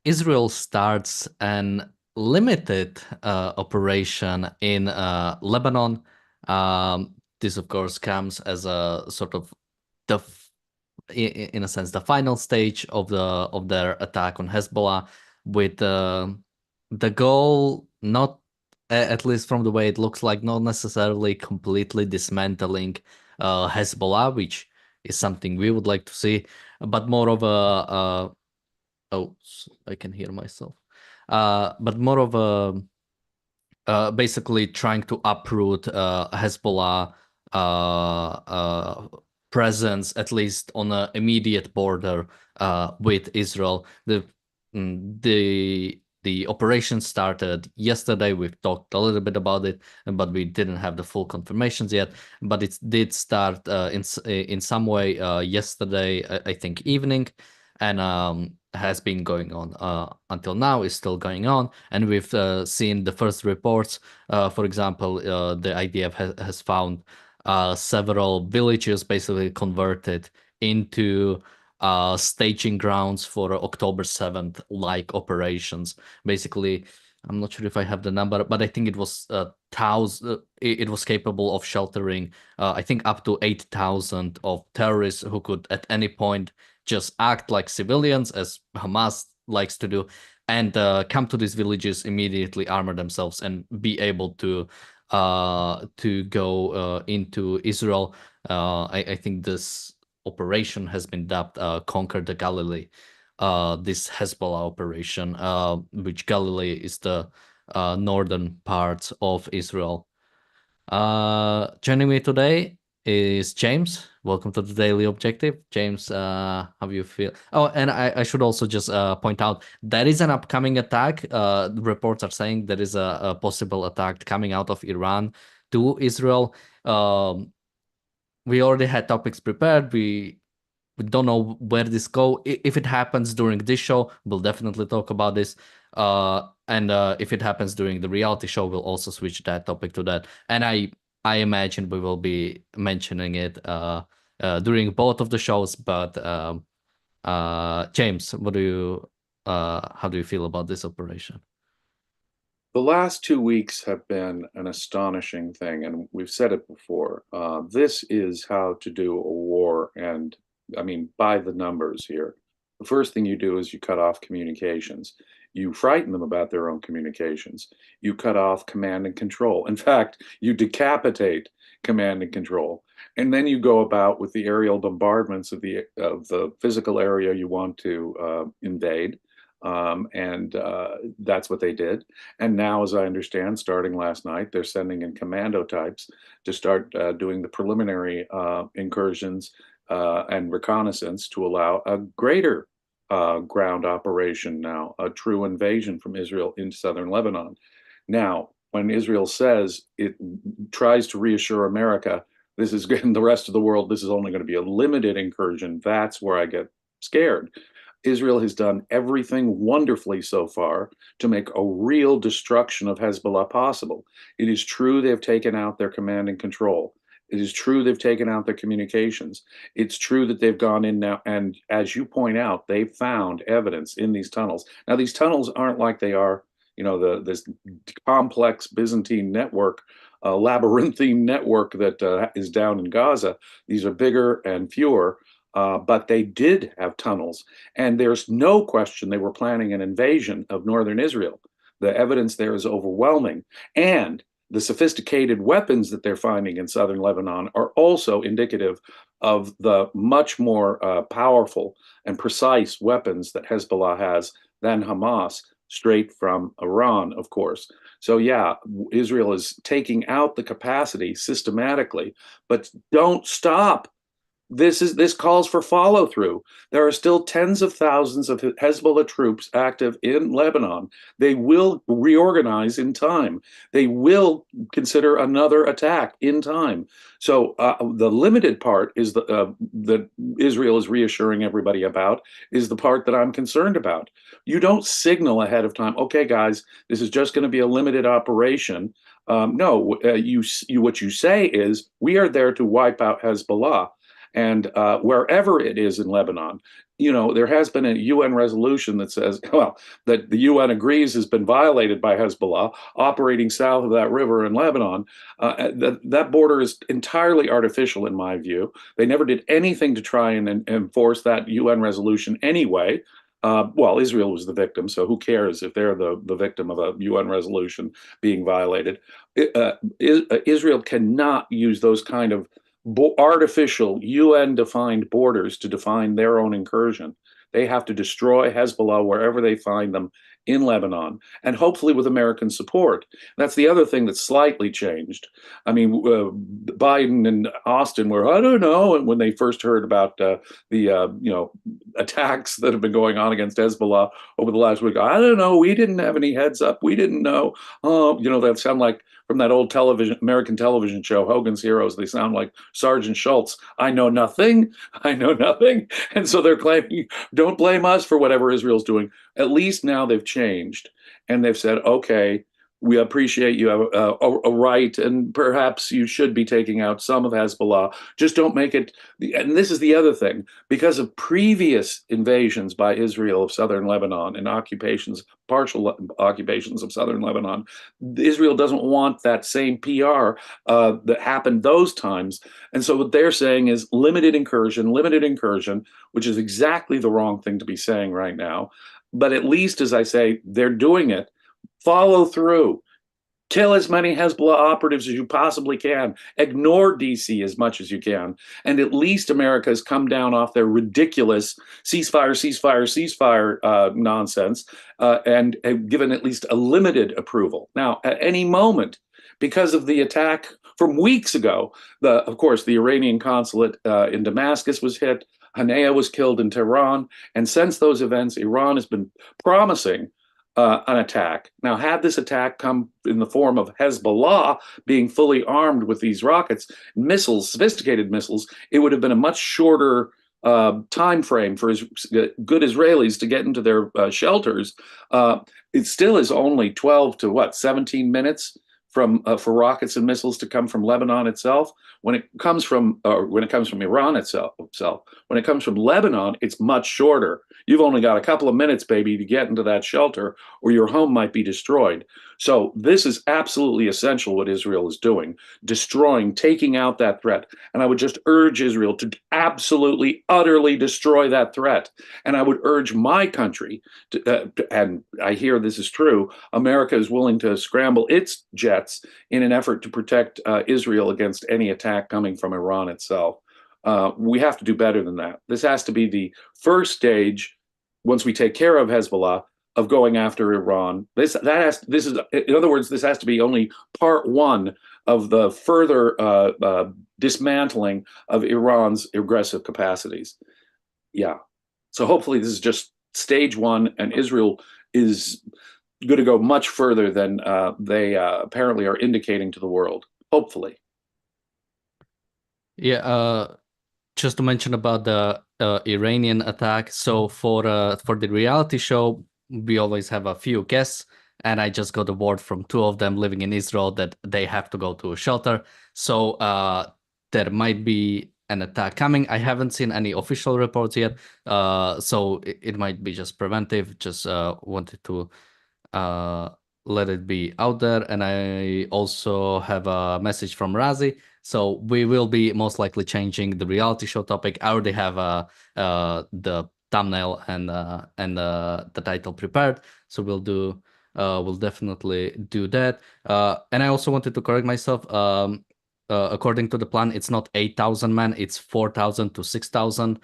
Israel starts an limited operation in Lebanon. This, of course, comes as a sort of the, in a sense, the final stage of their attack on Hezbollah, with the goal, not at least from the way it looks like, not necessarily completely dismantling Hezbollah, which is something we would like to see, but more of a oh, I can hear myself. But more of a basically trying to uproot Hezbollah presence, at least on an immediate border with Israel. The operation started yesterday. We've talked a little bit about it, but we didn't have the full confirmations yet. But it did start in some way yesterday, I think evening, and has been going on until now, is still going on. And we've seen the first reports. For example, the IDF has found several villages basically converted into staging grounds for October 7th like operations. Basically, I'm not sure if I have the number, but I think it was it was capable of sheltering, I think, up to 8,000 of terrorists who could at any point just act like civilians, as Hamas likes to do, and come to these villages, immediately armor themselves, and be able to go into Israel. I think this operation has been dubbed Conquer the Galilee. This Hezbollah operation, which Galilee is the northern part of Israel. Joining me today is James. Welcome to the Daily Objective. James, how do you feel? Oh, and I should also just point out there is an upcoming attack. The reports are saying there is a possible attack coming out of Iran to Israel. We already had topics prepared. We don't know where this go. If it happens during this show, we'll definitely talk about this. And if it happens during the reality show, we'll also switch that topic to that. And I imagine we will be mentioning it during both of the shows. But James, how do you feel about this operation? The last 2 weeks have been an astonishing thing, and we've said it before. This is how to do a war, and I mean, by the numbers here. The first thing you do is you cut off communications. You frighten them about their own communications. You cut off command and control. In fact, you decapitate command and control. And then you go about with the aerial bombardments of the physical area you want to invade. And that's what they did. And now, as I understand, starting last night, they're sending in commando types to start doing the preliminary incursions and reconnaissance to allow a greater ground operation now, a true invasion from Israel into southern Lebanon. Now, when Israel says it tries to reassure America, this is and the rest of the world, this is only going to be a limited incursion, that's where I get scared. Israel has done everything wonderfully so far to make a real destruction of Hezbollah possible. It is true they've taken out their command and control. It is true they've taken out their communications. It's true that they've gone in now, and as you point out, they've found evidence in these tunnels. Now, these tunnels aren't like they are, this complex Byzantine network, labyrinthine network that is down in Gaza. These are bigger and fewer, but they did have tunnels, and there's no question they were planning an invasion of northern Israel. The evidence there is overwhelming, and the sophisticated weapons that they're finding in southern Lebanon are also indicative of the much more powerful and precise weapons that Hezbollah has than Hamas, straight from Iran, of course. So, yeah, Israel is taking out the capacity systematically, but don't stop. This calls for follow through. There are still tens of thousands of Hezbollah troops active in Lebanon. They will reorganize in time. They will consider another attack in time. So the limited part is that Israel is reassuring everybody about is the part that I'm concerned about. You don't signal ahead of time. Okay, guys, this is just going to be a limited operation. No, what you say is we are there to wipe out Hezbollah. And wherever it is in Lebanon, there has been a UN resolution that says, well, that the UN agrees has been violated by Hezbollah operating south of that river in Lebanon. That border is entirely artificial, in my view. They never did anything to try and enforce that UN resolution anyway. Well, Israel was the victim, so who cares if they're the victim of a UN resolution being violated? Israel cannot use those kind of artificial UN-defined borders to define their own incursion. They have to destroy Hezbollah wherever they find them in Lebanon, and hopefully with American support. That's the other thing that's slightly changed. I mean, Biden and Austin were, I don't know, and when they first heard about the attacks that have been going on against Hezbollah over the last week, I don't know, we didn't have any heads up, we didn't know. That sound like from that old American television show, Hogan's Heroes. They sound like Sergeant Schultz. I know nothing. I know nothing. And so they're claiming, don't blame us for whatever Israel's doing. At least now they've changed and they've said, okay, we appreciate you have a right, and perhaps you should be taking out some of Hezbollah. Just don't make it. And this is the other thing, because of previous invasions by Israel of southern Lebanon and partial occupations of southern Lebanon, Israel doesn't want that same PR that happened those times. And so what they're saying is limited incursion, which is exactly the wrong thing to be saying right now. But at least, as I say, they're doing it. Follow through. Kill as many Hezbollah operatives as you possibly can. Ignore DC as much as you can. And at least America has come down off their ridiculous ceasefire nonsense and given at least a limited approval. Now, at any moment, because of the attack from weeks ago, of course, the Iranian consulate in Damascus was hit. Hanea was killed in Tehran. And since those events, Iran has been promising an attack. Now, had this attack come in the form of Hezbollah being fully armed with these rockets, missiles, sophisticated missiles, it would have been a much shorter time frame for good Israelis to get into their shelters. It still is only 12 to 17 minutes for rockets and missiles to come from Lebanon itself. When it comes from Iran itself, when it comes from Lebanon, it's much shorter. You've only got a couple of minutes, baby, to get into that shelter, or your home might be destroyed. So this is absolutely essential what Israel is doing, destroying, taking out that threat. And I would just urge Israel to absolutely, utterly destroy that threat. And I would urge my country, and I hear this is true, America is willing to scramble its jets in an effort to protect Israel against any attack coming from Iran itself. We have to do better than that. This has to be the first stage, once we take care of Hezbollah, of going after Iran. This is, in other words, this has to be only part one of the further dismantling of Iran's aggressive capacities. Yeah. So hopefully this is just stage one, and Israel is going to go much further than they apparently are indicating to the world. Hopefully. Yeah. Just to mention about the Iranian attack. So for the reality show, we always have a few guests, and I just got a word from two of them living in Israel that they have to go to a shelter. So there might be an attack coming. I haven't seen any official reports yet, so it might be just preventive. Just wanted to let it be out there. And I also have a message from Razi. So we will be most likely changing the reality show topic. I already have the thumbnail and the title prepared. So we'll definitely do that. And I also wanted to correct myself. According to the plan, it's not 8,000 men, it's 4,000 to 6,000.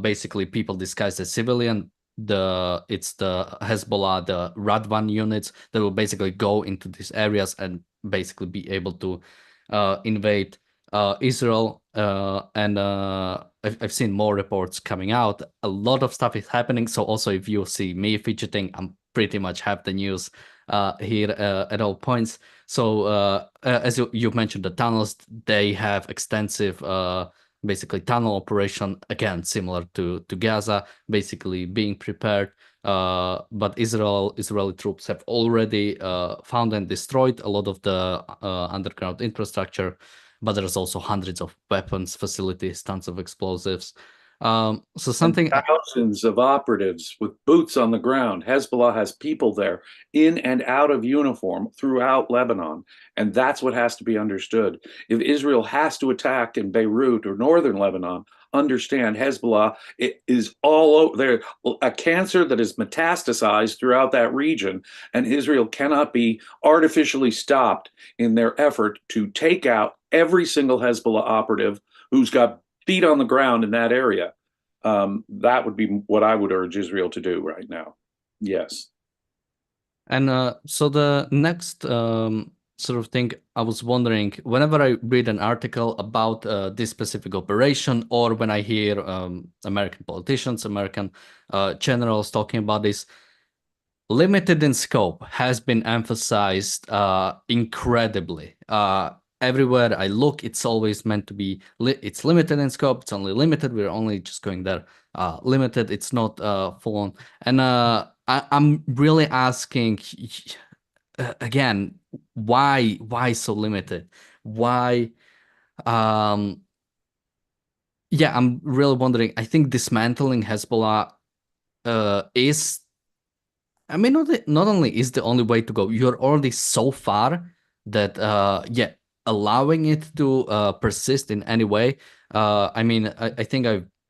Basically, people disguised as civilian. It's the Hezbollah, the Radwan units that will basically go into these areas and basically be able to invade Israel. And I've seen more reports coming out. A lot of stuff is happening. So also, if you see me fidgeting, I'm pretty much have the news here at all points. So as you mentioned, the tunnels, they have extensive basically tunnel operation, again similar to Gaza, basically being prepared. But Israeli troops have already found and destroyed a lot of the underground infrastructure. But there's also hundreds of weapons facilities, tons of explosives. So And something. thousands of operatives with boots on the ground. Hezbollah has people there in and out of uniform throughout Lebanon. And that's what has to be understood. If Israel has to attack in Beirut or northern Lebanon, understand Hezbollah is all over there, a cancer that is metastasized throughout that region. And Israel cannot be artificially stopped in their effort to take out every single Hezbollah operative who's got feet on the ground in that area. That would be what I would urge Israel to do right now. Yes. And so the next sort of thing I was wondering, whenever I read an article about this specific operation, or when I hear American politicians, American generals talking about this, limited in scope has been emphasized incredibly. Everywhere I look, it's always meant to be, it's limited in scope, it's only limited, we're only just going there. Limited, it's not full on. And I'm really asking again, why so limited? Why? Um, yeah, I'm really wondering. I think dismantling Hezbollah is, I mean, not only is the only way to go, you're already so far that, yeah, allowing it to persist in any way. I mean, I think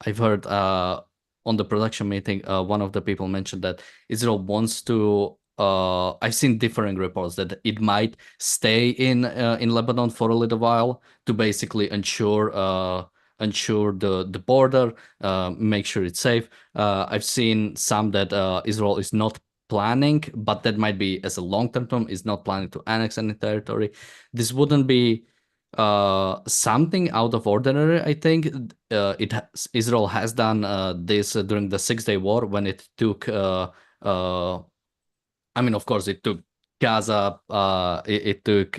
I've heard on the production meeting, one of the people mentioned that Israel wants to. I've seen differing reports that it might stay in Lebanon for a little while to basically ensure the border, make sure it's safe. I've seen some that Israel is not planning, but that might be as a long-term term, is not planning to annex any territory. This wouldn't be something out of ordinary. I think Israel has done this during the Six-Day War when it took. I mean, of course, it took Gaza, it took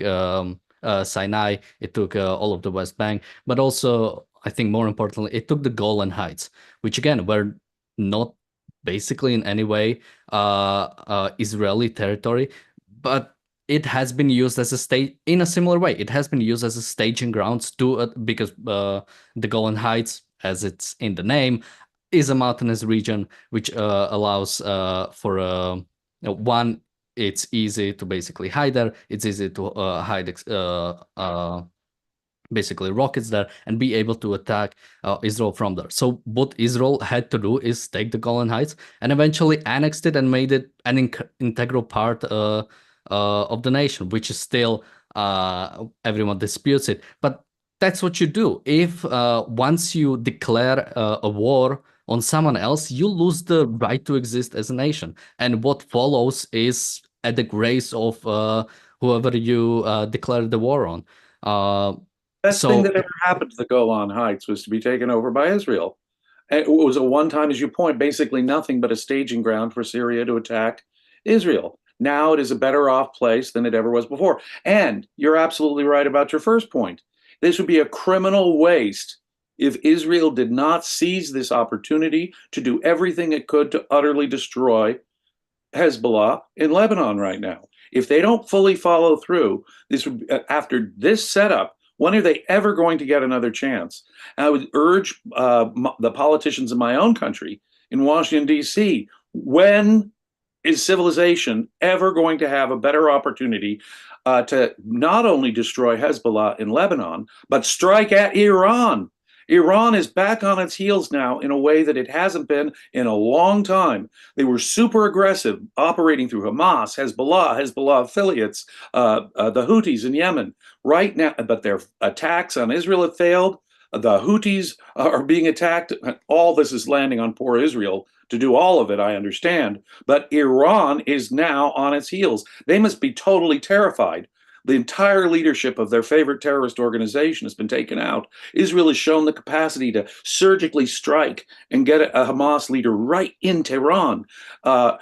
Sinai, it took all of the West Bank, but also, I think more importantly, it took the Golan Heights, which again were not basically in any way Israeli territory, but it has been used as a state in a similar way. It has been used as a staging grounds to because the Golan Heights, as it's in the name, is a mountainous region which allows for one. It's easy to basically hide there. It's easy to hide basically rockets there and be able to attack Israel from there. So what Israel had to do is take the Golan Heights and eventually annexed it and made it an integral part of the nation, which is still everyone disputes it. But that's what you do. If once you declare a war on someone else, you lose the right to exist as a nation. And what follows is at the grace of whoever you declare the war on. Uh, Best thing so that ever happened to the Golan Heights was to be taken over by Israel. And it was a one time, as you point, basically nothing but a staging ground for Syria to attack Israel. Now it is a better off place than it ever was before. And you're absolutely right about your first point. This would be a criminal waste if Israel did not seize this opportunity to do everything it could to utterly destroy Hezbollah in Lebanon right now. If they don't fully follow through, this would, after this setup, when are they ever going to get another chance? And I would urge the politicians in my own country, in Washington, D.C., when is civilization ever going to have a better opportunity to not only destroy Hezbollah in Lebanon, but strike at Iran? Iran is back on its heels now in a way that it hasn't been in a long time. They were super aggressive, operating through Hamas, Hezbollah affiliates, the Houthis in Yemen. Right now, but their attacks on Israel have failed. The Houthis are being attacked. All this is landing on poor Israel to do all of it, I understand. But Iran is now on its heels. They must be totally terrified. The entire leadership of their favorite terrorist organization has been taken out. Israel has shown the capacity to surgically strike and get a Hamas leader right in Tehran. I'm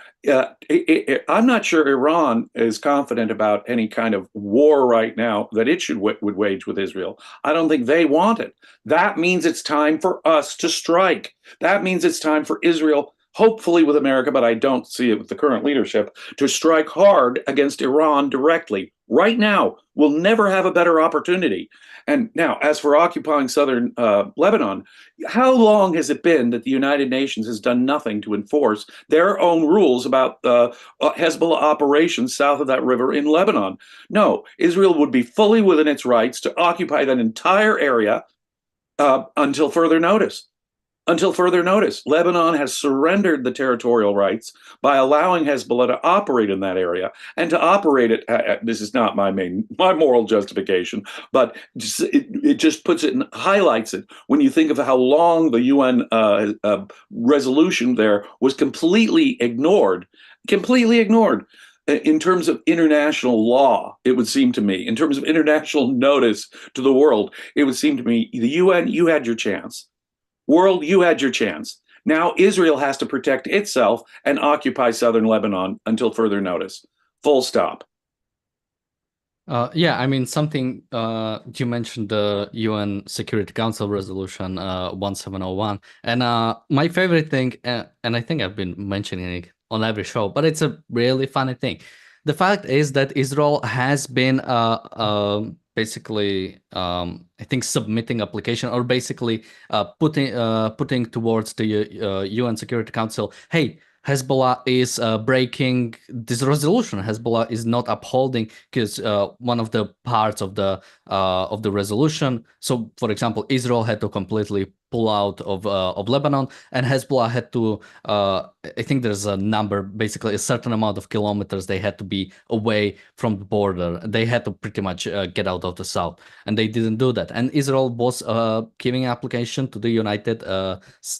not sure Iran is confident about any kind of war right now that it would wage with Israel. I don't think they want it. That means it's time for us to strike. That means it's time for Israel, hopefully with America, but I don't see it with the current leadership, to strike hard against Iran directly right now will never have a better opportunity. And now, as for occupying southern Lebanon, how long has it been that the United Nations has done nothing to enforce their own rules about Hezbollah operations south of that river in Lebanon? No, Israel would be fully within its rights to occupy that entire area until further notice. Until further notice, Lebanon has surrendered the territorial rights by allowing Hezbollah to operate in that area and to operate it. This is not my moral justification, but it just puts it and highlights it when you think of how long the UN resolution there was completely ignored. In terms of international law, it would seem to me, in terms of international notice to the world, it would seem to me, the UN, you had your chance. World, you had your chance. Now Israel has to protect itself and occupy southern Lebanon until further notice. Full stop. Yeah, I mean, something you mentioned the UN Security Council Resolution 1701, and my favorite thing, and I think I've been mentioning it on every show, but it's a really funny thing. The fact is that Israel has been basically, I think, submitting application or basically putting towards the UN Security Council, hey, Hezbollah is breaking this resolution. Hezbollah is not upholding because one of the parts of the resolution. So, for example, Israel had to completely pull out of Lebanon, and Hezbollah had to. I think there's a number, basically a certain amount of kilometers they had to be away from the border. They had to pretty much get out of the south, and they didn't do that. And Israel was giving an application to the United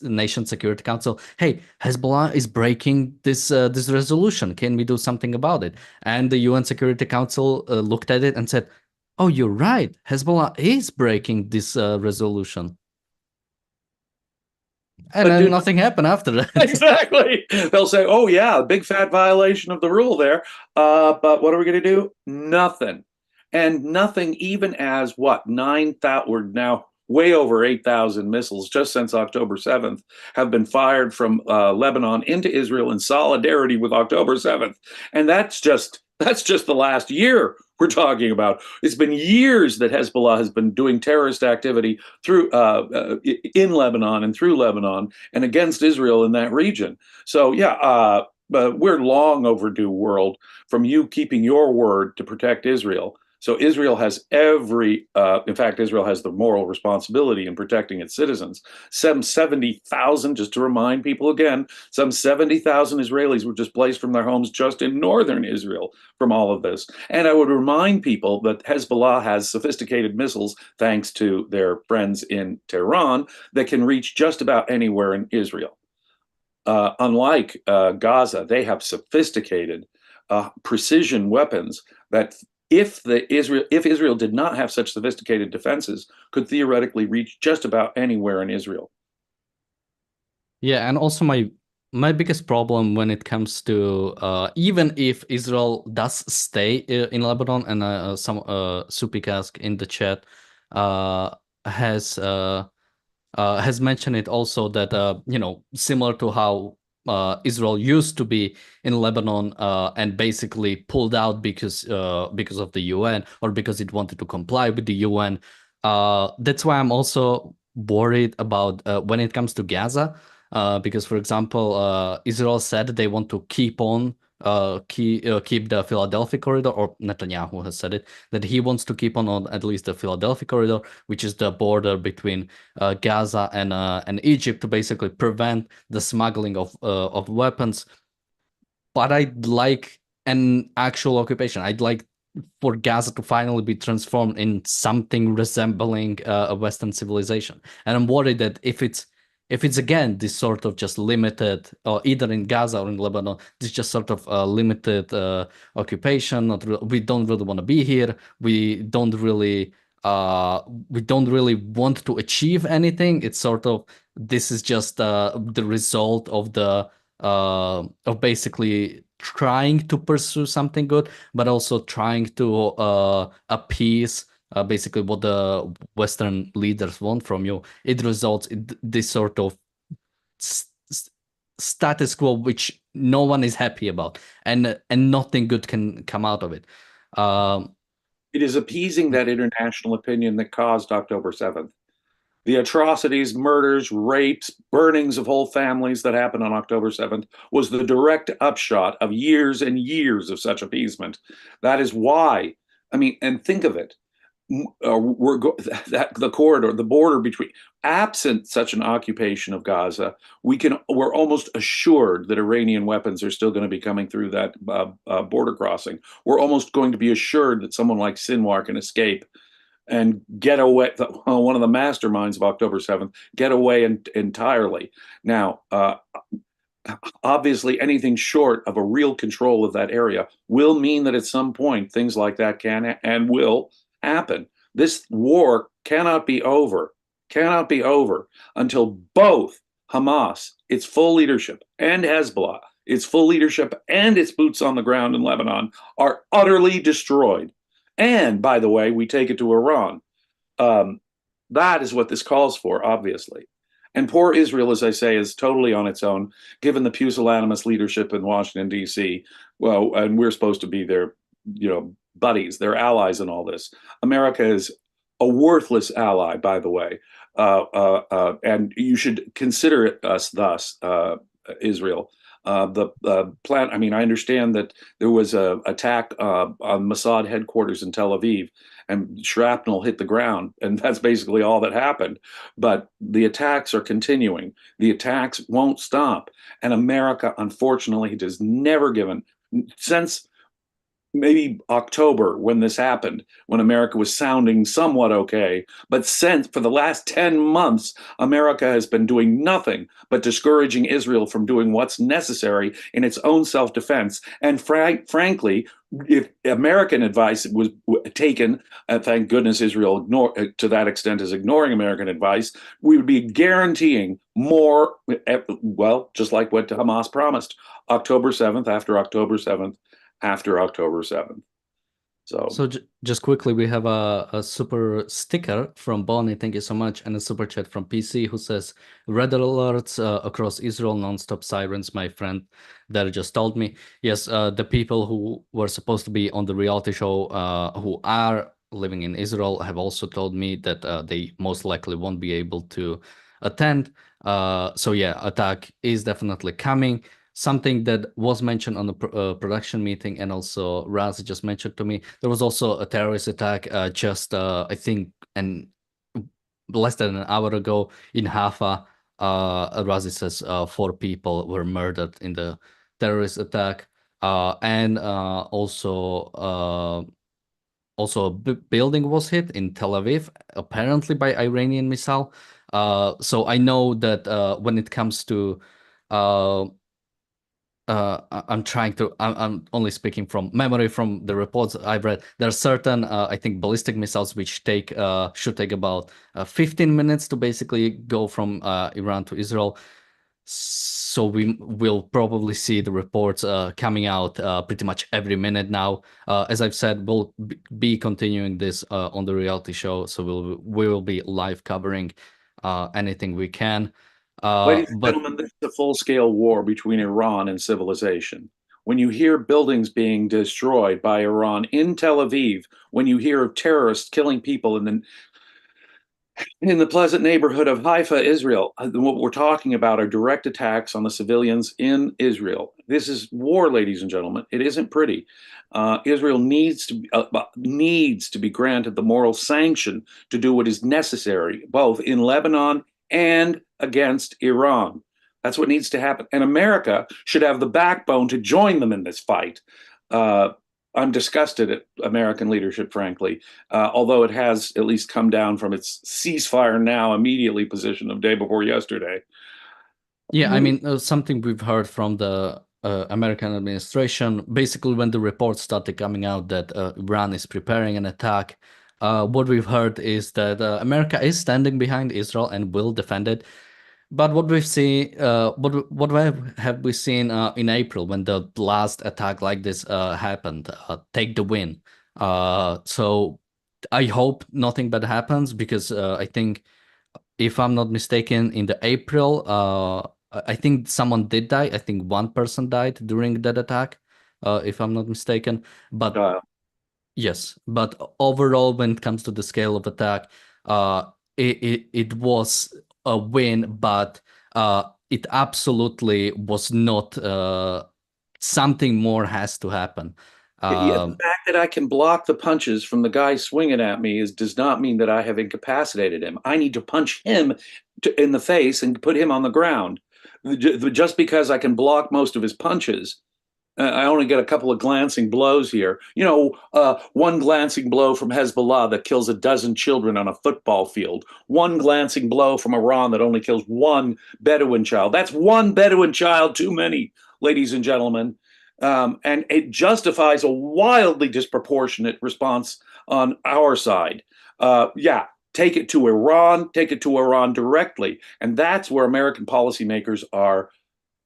Nations Security Council. Hey, Hezbollah is breaking this resolution. Can we do something about it? And the UN Security Council looked at it and said, "Oh, you're right. Hezbollah is breaking this resolution." And But then do nothing happened after that. exactly. They'll say, "Oh yeah, big fat violation of the rule there." But what are we going to do? Nothing, and nothing. Even as what 9,000? We're now way over 8,000 missiles just since October 7th have been fired from Lebanon into Israel in solidarity with October 7th, and that's just the last year we're talking about. It's been years that Hezbollah has been doing terrorist activity through in Lebanon and through Lebanon and against Israel in that region. So yeah, but we're long overdue, world, from you keeping your word to protect Israel. So Israel has in fact, Israel has the moral responsibility in protecting its citizens. Some 70,000, just to remind people again, some 70,000 Israelis were displaced from their homes just in northern Israel from all of this. And I would remind people that Hezbollah has sophisticated missiles, thanks to their friends in Tehran, that can reach just about anywhere in Israel. Unlike Gaza, they have sophisticated precision weapons that if Israel did not have such sophisticated defenses, could theoretically reach just about anywhere in Israel. Yeah, and also my biggest problem when it comes to even if Israel does stay in Lebanon, and some Supikask in the chat uh, has has mentioned it also that similar to how Israel used to be in Lebanon and basically pulled out because of the UN or because it wanted to comply with the UN. That's why I'm also worried about when it comes to Gaza, because, for example, Israel said they want to keep the Philadelphia corridor, or Netanyahu has said it, that he wants to keep on at least the Philadelphia corridor, which is the border between Gaza and Egypt, to basically prevent the smuggling of weapons. But I'd like an actual occupation. I'd like for Gaza to finally be transformed in something resembling a Western civilization. And I'm worried that if it's again this sort of just limited, or either in Gaza or in Lebanon, this just sort of limited occupation. We don't really want to be here. We don't really want to achieve anything. It's sort of this is just the result of basically trying to pursue something good, but also trying to appease basically what the Western leaders want from you. It results in this sort of status quo, which no one is happy about, and nothing good can come out of it. It is appeasing that international opinion that caused October 7th. The atrocities, murders, rapes, burnings of whole families that happened on October 7th was the direct upshot of years and years of such appeasement. That is why, I mean, and think of it. That the corridor, the border between, absent such an occupation of Gaza, we're almost assured that Iranian weapons are still going to be coming through that border crossing. We're almost going to be assured that someone like Sinwar can escape and get away. One of the masterminds of October 7th get away entirely. Now, obviously, anything short of a real control of that area will mean that at some point things like that can and will happen. This war cannot be over until both Hamas, its full leadership, and Hezbollah, its full leadership and its boots on the ground in Lebanon, are utterly destroyed. And by the way, we take it to Iran. That is what this calls for, obviously. And poor Israel, as I say, is totally on its own, given the pusillanimous leadership in Washington, D.C. Well, and we're supposed to be their, buddies, their allies in all this. America is a worthless ally, by the way. And you should consider it us thus, Israel. The plan. I mean, I understand that there was a attack on Mossad headquarters in Tel Aviv, and shrapnel hit the ground, and that's basically all that happened. But the attacks are continuing. The attacks won't stop, and America, unfortunately, has never given since maybe October when this happened, when America was sounding somewhat okay. But since for the last 10 months, America has been doing nothing but discouraging Israel from doing what's necessary in its own self-defense. And frankly, if American advice was taken, and thank goodness Israel to that extent is ignoring American advice, we would be guaranteeing more, well, just like what Hamas promised, October 7th, after October 7th, after October 7th. So just quickly, we have a super sticker from Bonnie, thank you so much, and a super chat from PC who says, red alerts across Israel, non-stop sirens, my friend that just told me. Yes, the people who were supposed to be on the reality show who are living in Israel have also told me that they most likely won't be able to attend. So yeah, attack is definitely coming. Something that was mentioned on the production meeting, and also Raz just mentioned to me, there was also a terrorist attack just I think less than an hour ago in Haifa. Razi says 4 people were murdered in the terrorist attack, and also a building was hit in Tel Aviv, apparently by Iranian missile. So I know that when it comes to I'm only speaking from memory from the reports I've read. There are certain, I think, ballistic missiles which should take about 15 minutes to basically go from Iran to Israel. So we will probably see the reports coming out pretty much every minute now. As I've said, we'll be continuing this on the reality show, so we will be live covering anything we can. Ladies and But gentlemen, this is a full-scale war between Iran and civilization. When you hear buildings being destroyed by Iran in Tel Aviv, when you hear of terrorists killing people in the pleasant neighborhood of Haifa, Israel, what we're talking about are direct attacks on the civilians in Israel. This is war, ladies and gentlemen. It isn't pretty. Israel needs to be granted the moral sanction to do what is necessary, both in Lebanon and against Iran. That's what needs to happen. And America should have the backbone to join them in this fight. I'm disgusted at American leadership, frankly, although it has at least come down from its ceasefire now immediately position of day before yesterday. yeah, I mean, something we've heard from the American administration, basically when the reports started coming out that Iran is preparing an attack, what we've heard is that America is standing behind Israel and will defend it. But what we've seen, what have we seen in April when the last attack like this happened? Take the win. So I hope nothing bad happens, because I think, if I'm not mistaken, in the April, I think someone did die. I think one person died during that attack, if I'm not mistaken. But Uh, Yes, but overall, when it comes to the scale of attack, it was a win, but it absolutely was not. Something more has to happen. Yeah, the fact that I can block the punches from the guy swinging at me does not mean that I have incapacitated him. I need to punch him in the face and put him on the ground. Just because I can block most of his punches, I only get a couple of glancing blows here. One glancing blow from Hezbollah that kills a dozen children on a football field. One glancing blow from Iran that only kills one Bedouin child. That's one Bedouin child too many, ladies and gentlemen. And it justifies a wildly disproportionate response on our side. Yeah, take it to Iran, take it to Iran directly. And that's where American policymakers are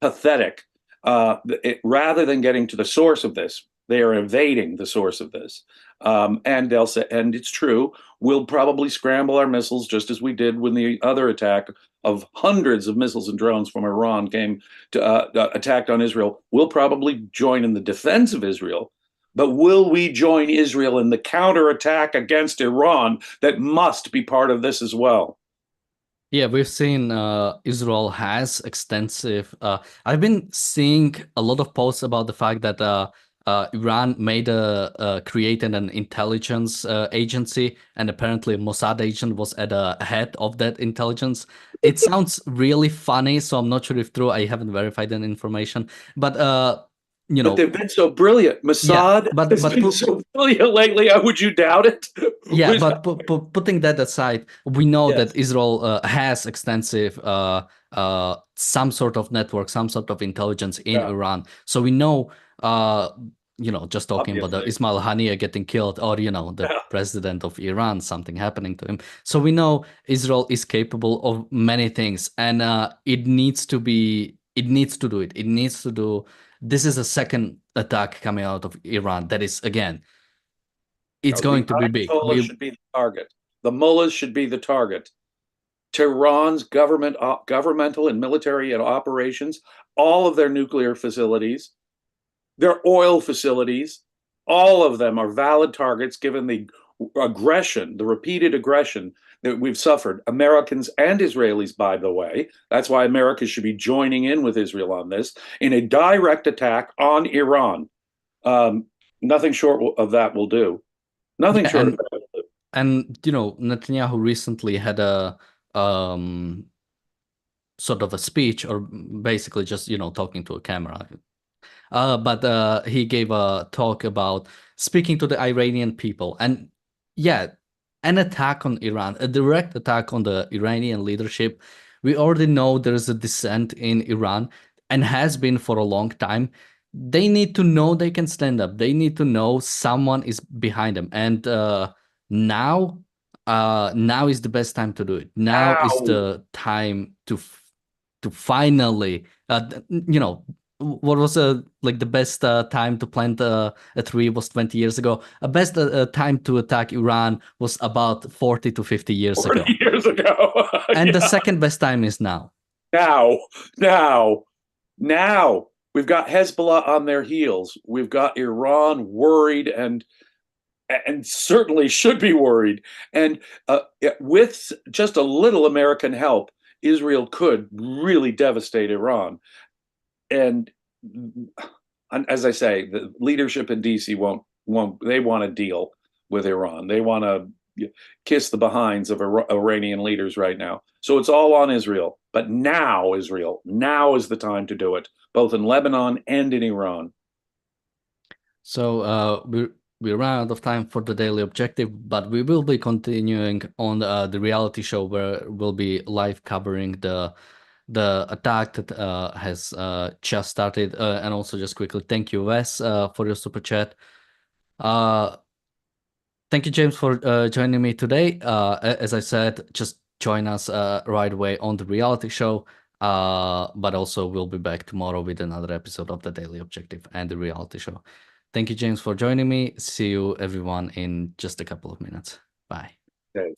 pathetic. Rather than getting to the source of this, they are evading the source of this. And they'll say, and it's true, we'll probably scramble our missiles just as we did when the other attack of hundreds of missiles and drones from Iran came to attacked on Israel. We'll probably join in the defense of Israel. But will we join Israel in the counterattack against Iran that must be part of this as well? Yeah, we've seen Israel has extensive. I've been seeing a lot of posts about the fact that Iran created an intelligence agency, and apparently Mossad agent was at the head of that intelligence. It sounds really funny, so I'm not sure if true. I haven't verified that information, but But they've been so brilliant. yeah, Mossad has been so brilliant lately. How would you doubt it? Yeah, but putting that aside, we know that Yes. Israel has extensive some sort of network, some sort of intelligence in Yeah, Iran. So we know, just talking about the obviously. Ismail Haniyeh getting killed, or the Yeah. president of Iran, something happening to him. So we know Israel is capable of many things, and it needs to be, it needs to do it. It needs to do. This is a second attack coming out of Iran. That is again, it's No, the going to be big. Ayatollah should be the target. The mullahs should be the target. Tehran's governmental and military and operations, all of their nuclear facilities, their oil facilities, all of them are valid targets given the aggression, the repeated aggression that we've suffered. Americans and Israelis, by the way. That's why America should be joining in with Israel on this in a direct attack on Iran. Nothing short of that will do. Nothing Yeah, short of that. Netanyahu recently had a um sort of a speech, or basically just talking to a camera. But he gave a talk about speaking to the Iranian people, and yeah, an attack on Iran, a direct attack on the Iranian leadership. We already know there's a dissent in Iran, and has been for a long time. They need to know they can stand up. They need to know someone is behind them, and now, now is the best time to do it. Now is Now, the time to finally, what was like the best time to plant a tree was 20 years ago. A best time to attack Iran was about 40 to 50 years 40 ago. years ago. And the Yeah. second best time is now. Now, now, now. We've got Hezbollah on their heels. We've got Iran worried and certainly should be worried. And with just a little American help, Israel could really devastate Iran. And as I say, the leadership in DC won't they want to deal with Iran. They want to kiss the behinds of Iranian leaders right now. So it's all on Israel. But now, Israel, now is the time to do it, both in Lebanon and in Iran. So we ran out of time for the daily objective, but we will be continuing on the reality show, where we'll be live covering the attack that has just started. And also, just quickly, thank you, Wes, for your super chat. Thank you, James, for joining me today. As I said, just join us right away on the reality show. But also, we'll be back tomorrow with another episode of the Daily Objective and the reality show. Thank you, James, for joining me. See you, everyone, in just a couple of minutes. Bye. Dave.